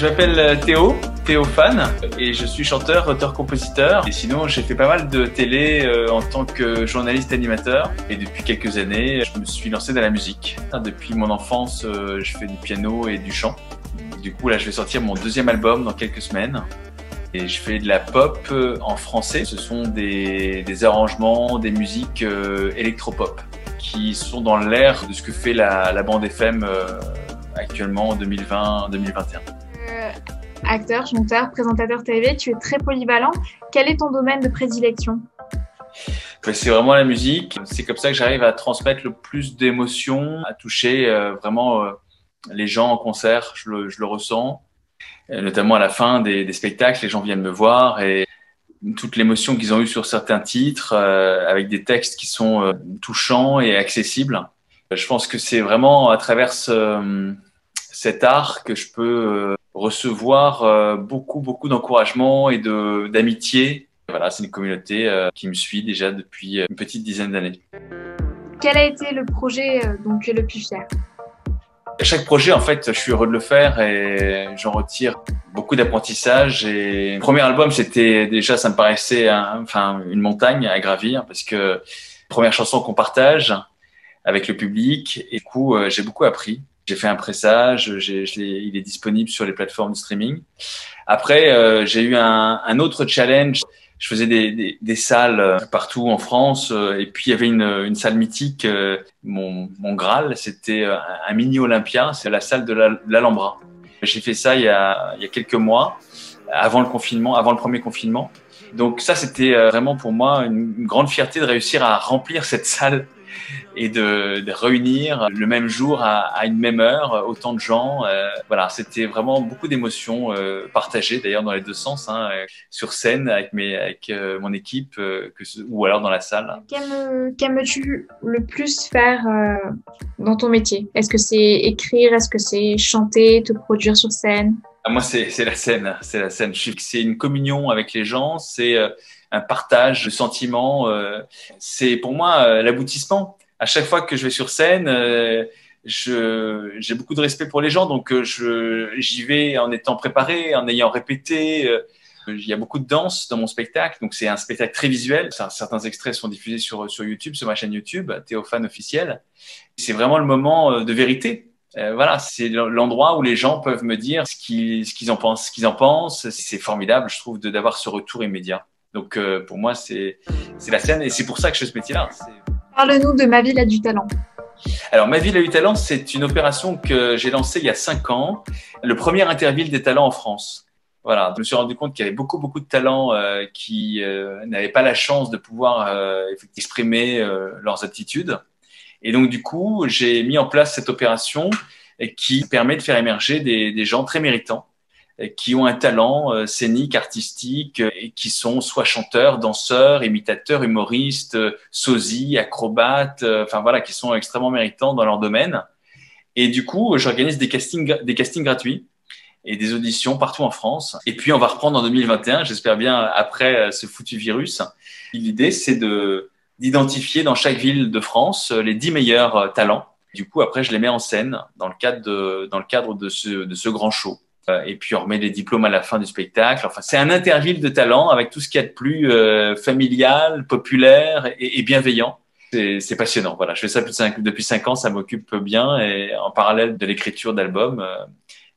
Je m'appelle Théophane et je suis chanteur, auteur-compositeur. Et sinon, j'ai fait pas mal de télé en tant que journaliste animateur. Et depuis quelques années, je me suis lancé dans la musique. Depuis mon enfance, je fais du piano et du chant. Du coup, là, je vais sortir mon deuxième album dans quelques semaines. Et je fais de la pop en français. Ce sont des arrangements, des musiques électropop qui sont dans l'air de ce que fait la bande FM actuellement en 2020-2021. Acteur, chanteur, présentateur TV, tu es très polyvalent. Quel est ton domaine de prédilection? C'est vraiment la musique. C'est comme ça que j'arrive à transmettre le plus d'émotions, à toucher vraiment les gens en concert. Je le ressens, notamment à la fin des spectacles. Les gens viennent me voir et toute l'émotion qu'ils ont eue sur certains titres, avec des textes qui sont touchants et accessibles. Je pense que c'est vraiment à travers cet art que je peux recevoir beaucoup d'encouragement et d'amitié. Voilà, c'est une communauté qui me suit déjà depuis une petite dizaine d'années. Quel a été le projet dont tu es le plus fier? Chaque projet, en fait, je suis heureux de le faire et j'en retire beaucoup d'apprentissage. Et le premier album, c'était déjà, ça me paraissait une montagne à gravir parce que première chanson qu'on partage avec le public. Et du coup, j'ai beaucoup appris. J'ai fait un pressage, il est disponible sur les plateformes de streaming. Après, j'ai eu un autre challenge. Je faisais des salles partout en France et puis il y avait une salle mythique, mon Graal, c'était un mini Olympia, c'est la salle de l'Alhambra. J'ai fait ça il y a quelques mois, avant le premier confinement. Donc ça, c'était vraiment pour moi une grande fierté de réussir à remplir cette salle et de réunir le même jour à une même heure autant de gens. Voilà, c'était vraiment beaucoup d'émotions partagées d'ailleurs dans les deux sens, sur scène avec mon équipe ou alors dans la salle. Qu'aimes-tu le plus faire dans ton métier? Est-ce que c'est écrire? Est-ce que c'est chanter, te produire sur scène? Moi, c'est la scène, c'est la scène. C'est une communion avec les gens, c'est un partage de sentiments. C'est pour moi l'aboutissement. À chaque fois que je vais sur scène, j'ai beaucoup de respect pour les gens, donc j'y vais en étant préparé, en ayant répété. Il y a beaucoup de danse dans mon spectacle, donc c'est un spectacle très visuel. Certains extraits sont diffusés sur YouTube, sur ma chaîne YouTube, Théophane officiel. C'est vraiment le moment de vérité. Voilà, c'est l'endroit où les gens peuvent me dire ce qu'ils en pensent. C'est formidable, je trouve, d'avoir ce retour immédiat. Donc pour moi, c'est la scène et c'est pour ça que je fais ce métier-là. Parle-nous de Ma ville a du talent. Alors, Ma ville a du talent, c'est une opération que j'ai lancée il y a 5 ans, le premier Interville des talents en France. Voilà, je me suis rendu compte qu'il y avait beaucoup de talents qui n'avaient pas la chance de pouvoir exprimer leurs aptitudes. Et donc, du coup, j'ai mis en place cette opération qui permet de faire émerger des gens très méritants, qui ont un talent scénique, artistique, et qui sont soit chanteurs, danseurs, imitateurs, humoristes, sosies, acrobates, qui sont extrêmement méritants dans leur domaine. Et du coup, j'organise des castings gratuits et des auditions partout en France. Et puis, on va reprendre en 2021, j'espère bien, après ce foutu virus. L'idée, c'est d'identifier dans chaque ville de France les 10 meilleurs talents. Du coup, après, je les mets en scène dans le cadre de ce grand show. Et puis on remet les diplômes à la fin du spectacle. Enfin, c'est un Interville de talent avec tout ce qu'il y a de plus familial, populaire et bienveillant. C'est passionnant. Voilà, je fais ça depuis 5 ans, ça m'occupe bien et en parallèle de l'écriture d'albums.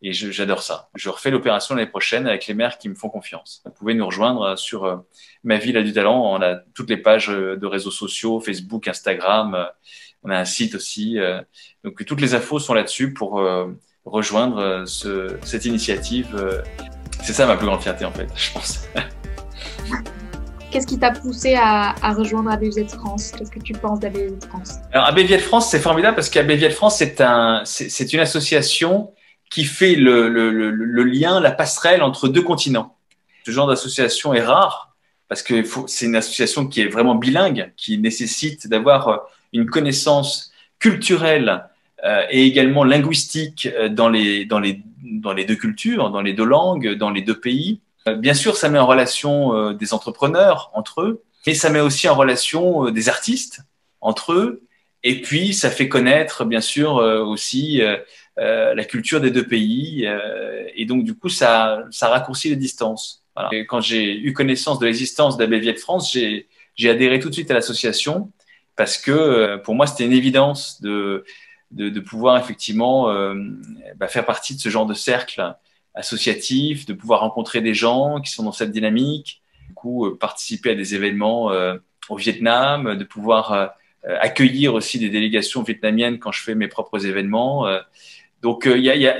Et j'adore ça. Je refais l'opération l'année prochaine avec les maires qui me font confiance. Vous pouvez nous rejoindre sur Ma ville a du talent. On a toutes les pages de réseaux sociaux, Facebook, Instagram. On a un site aussi. Donc toutes les infos sont là-dessus pour rejoindre cette initiative. C'est ça ma plus grande fierté en fait, je pense. Qu'est-ce qui t'a poussé à rejoindre ABViet France? Qu'est-ce que tu penses d'ABViet France? Alors ABViet France, c'est formidable parce qu'ABViet France, c'est une association qui fait le lien, la passerelle entre 2 continents. Ce genre d'association est rare parce que c'est une association qui est vraiment bilingue, qui nécessite d'avoir une connaissance culturelle et également linguistique dans les 2 cultures, dans les 2 langues, dans les 2 pays. Bien sûr, ça met en relation des entrepreneurs entre eux, mais ça met aussi en relation des artistes entre eux. Et puis, ça fait connaître, bien sûr, aussi la culture des deux pays. Et donc, du coup, ça raccourcit les distances. Voilà. Et quand j'ai eu connaissance de l'existence d'Abbé Viet de France, j'ai adhéré tout de suite à l'association parce que pour moi, c'était une évidence de pouvoir effectivement faire partie de ce genre de cercle associatif, de pouvoir rencontrer des gens qui sont dans cette dynamique, du coup participer à des événements au Vietnam, de pouvoir accueillir aussi des délégations vietnamiennes quand je fais mes propres événements. Donc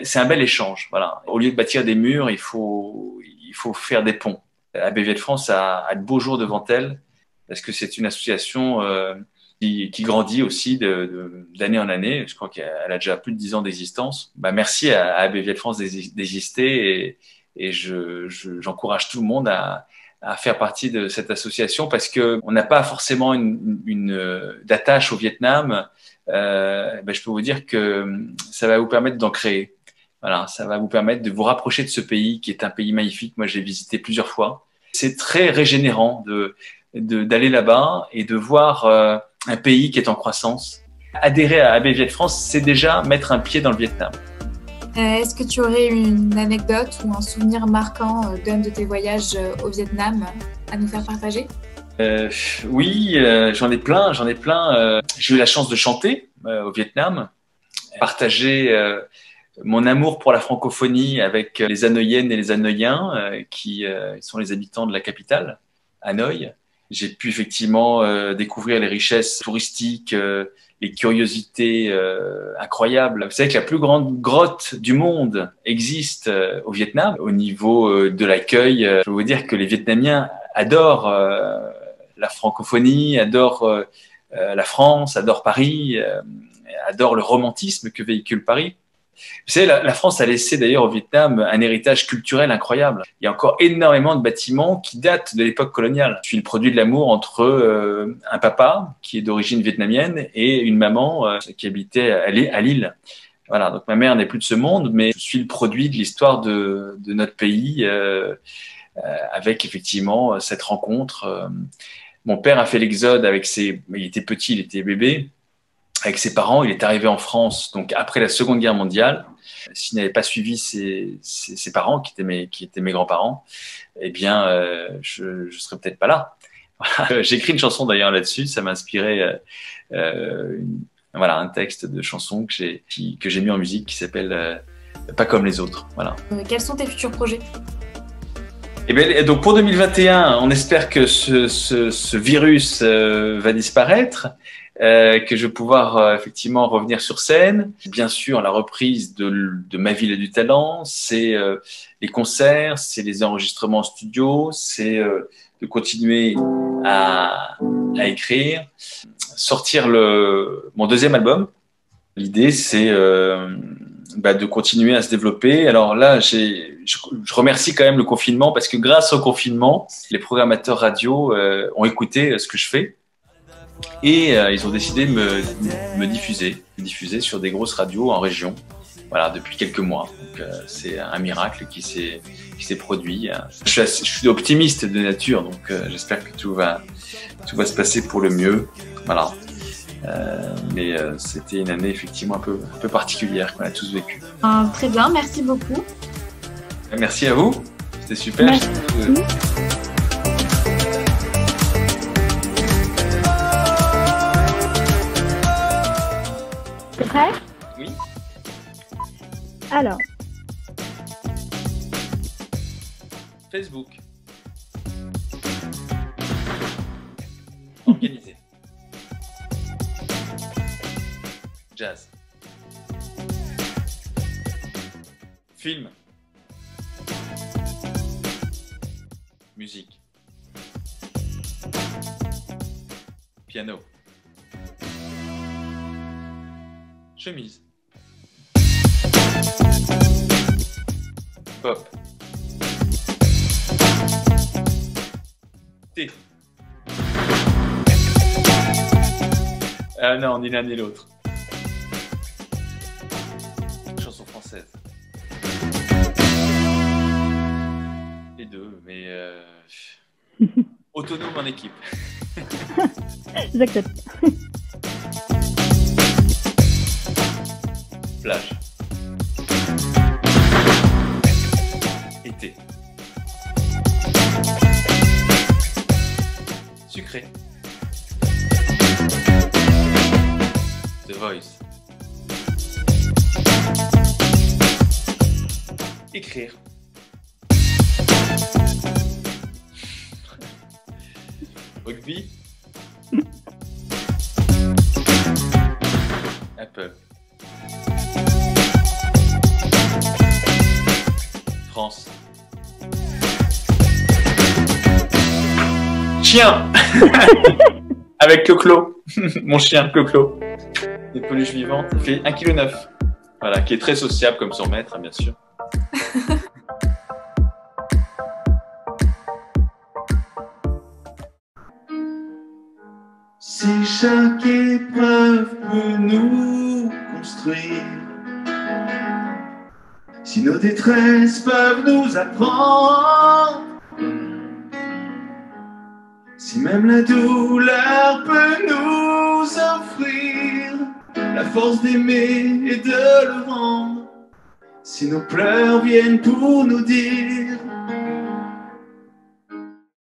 c'est un bel échange. Voilà. Au lieu de bâtir des murs, il faut faire des ponts. Abbé Viet de France a de beaux jours devant elle parce que c'est une association qui grandit aussi d'année en année. Je crois qu'elle a déjà plus de 10 ans d'existence. Merci à Abbé Viet de France d'exister et j'encourage tout le monde à faire partie de cette association parce que on n'a pas forcément d'attache au Vietnam. Je peux vous dire que ça va vous permettre d'en créer. Voilà, ça va vous permettre de vous rapprocher de ce pays qui est un pays magnifique. Moi, j'ai visité plusieurs fois. C'est très régénérant d'aller là-bas et de voir un pays qui est en croissance. Adhérer à Abbé Viet de France, c'est déjà mettre un pied dans le Vietnam. Est-ce que tu aurais une anecdote ou un souvenir marquant d'un de tes voyages au Vietnam à nous faire partager? Oui, j'en ai plein. J'ai eu la chance de chanter au Vietnam, partager mon amour pour la francophonie avec les Hanoïennes et les Hanoïens qui sont les habitants de la capitale, Hanoï. J'ai pu effectivement découvrir les richesses touristiques, les curiosités incroyables. Vous savez que la plus grande grotte du monde existe au Vietnam. Au niveau de l'accueil, je peux vous dire que les Vietnamiens adorent la francophonie, adorent la France, adorent Paris, adorent le romantisme que véhicule Paris. Vous savez, la France a laissé d'ailleurs au Vietnam un héritage culturel incroyable. Il y a encore énormément de bâtiments qui datent de l'époque coloniale. Je suis le produit de l'amour entre un papa qui est d'origine vietnamienne et une maman qui habitait à Lille. Voilà, donc ma mère n'est plus de ce monde, mais je suis le produit de l'histoire de notre pays avec effectivement cette rencontre. Mon père a fait l'exode il était petit, il était bébé. Avec ses parents, il est arrivé en France donc après la Seconde Guerre mondiale. S'il n'avait pas suivi ses parents, qui étaient mes grands-parents, eh bien, je serais peut-être pas là. Voilà. J'ai écrit une chanson d'ailleurs là-dessus. Ça m'a inspiré un texte de chanson que j'ai mis en musique qui s'appelle Pas comme les autres. Voilà. Quels sont tes futurs projets? Et bien, donc pour 2021, on espère que ce virus va disparaître. Que je vais pouvoir effectivement revenir sur scène. Bien sûr, la reprise de Ma ville et du talent, c'est les concerts, c'est les enregistrements en studio, c'est de continuer à écrire, sortir mon deuxième album. L'idée, c'est de continuer à se développer. Alors là, je remercie quand même le confinement parce que grâce au confinement, les programmateurs radio ont écouté ce que je fais. Et ils ont décidé de me diffuser sur des grosses radios en région, voilà, depuis quelques mois. Donc c'est un miracle qui s'est produit. Je suis optimiste de nature, donc j'espère que tout va se passer pour le mieux. Voilà. Mais c'était une année effectivement un peu particulière qu'on a tous vécu. Très bien, merci beaucoup. Merci à vous, c'était super. Merci. Prêt? Oui. Alors. Facebook. Organisé. Jazz. Film. Musique. Piano. Chemise. Pop. Thé. Ah non, ni l'un ni l'autre. Chanson française. Les deux, mais autonome en équipe. J'accepte. Plage. Boys. Écrire. Rugby. Apple. France. Chien. Avec Clo-Clo. Mon chien Clo-Clo. Des peluches vivantes. Il fait 1,9 kg. Voilà, qui est très sociable comme son maître, bien sûr. Si chaque épreuve peut nous construire, si nos détresses peuvent nous apprendre, si même la douleur peut nous offrir la force d'aimer et de le rendre, si nos pleurs viennent pour nous dire